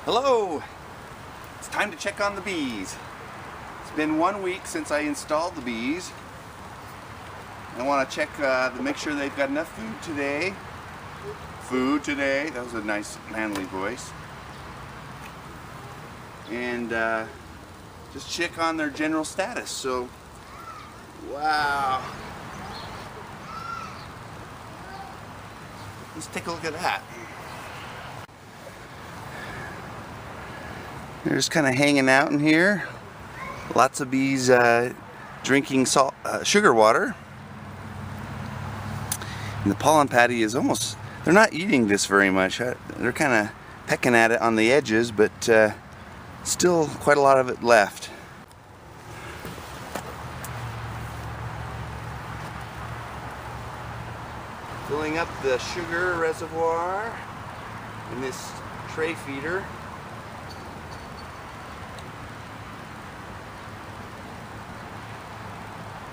Hello! It's time to check on the bees. It's been 1 week since I installed the bees. I want to check to make sure they've got enough food today. That was a nice manly voice. And just check on their general status. So, wow. Let's take a look at that. They're just kind of hanging out in here. Lots of bees drinking sugar water. And the pollen patty is almost, they're not eating this very much. They're kind of pecking at it on the edges, but still quite a lot of it left. Filling up the sugar reservoir in this tray feeder.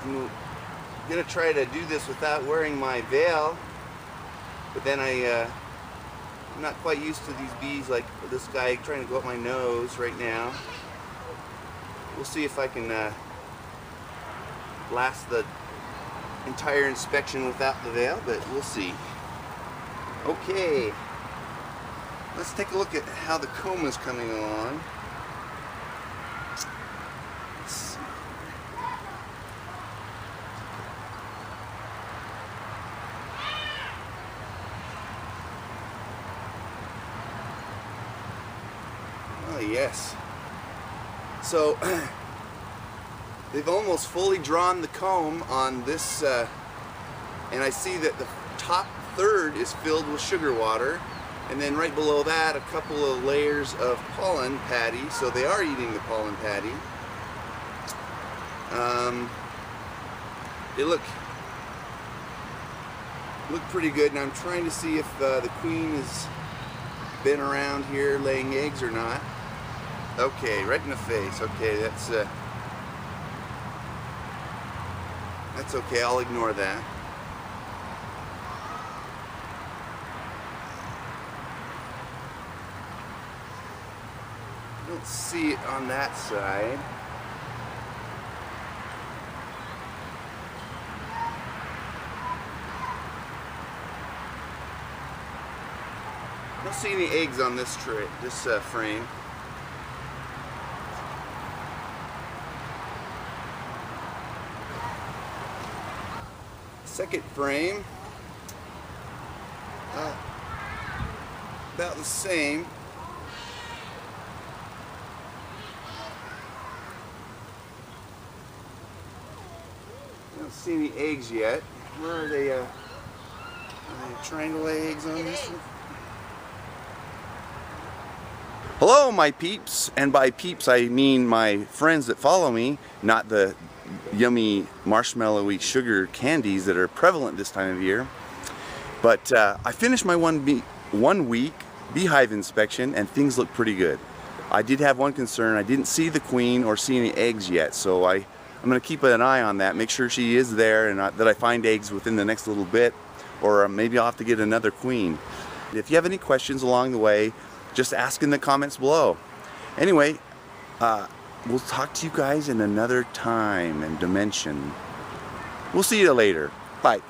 I'm gonna try to do this without wearing my veil, but then I'm not quite used to these bees like this guy trying to go up my nose right now. We'll see if I can last the entire inspection without the veil, but we'll see. Okay, let's take a look at how the comb is coming along. Oh yes. So they've almost fully drawn the comb on this, and I see that the top third is filled with sugar water, and then right below that a couple of layers of pollen patty, so they are eating the pollen patty. They look pretty good, and I'm trying to see if the queen has been around here laying eggs or not. Okay, right in the face. Okay, that's okay, I'll ignore that. Don't see it on that side. Don't see any eggs on this tray, this frame. Second frame, about the same. I don't see any eggs yet. Where are they? Are they trying to lay eggs on this one? Hello, my peeps, and by peeps I mean my friends that follow me, not the yummy marshmallowy sugar candies that are prevalent this time of year. But I finished my 1 week beehive inspection, and things look pretty good. I did have one concern. I didn't see the queen or see any eggs yet, so I'm going to keep an eye on that, make sure she is there, and that I find eggs within the next little bit, or maybe I'll have to get another queen. If you have any questions along the way, just ask in the comments below. Anyway, we'll talk to you guys in another time and dimension. We'll see you later. Bye.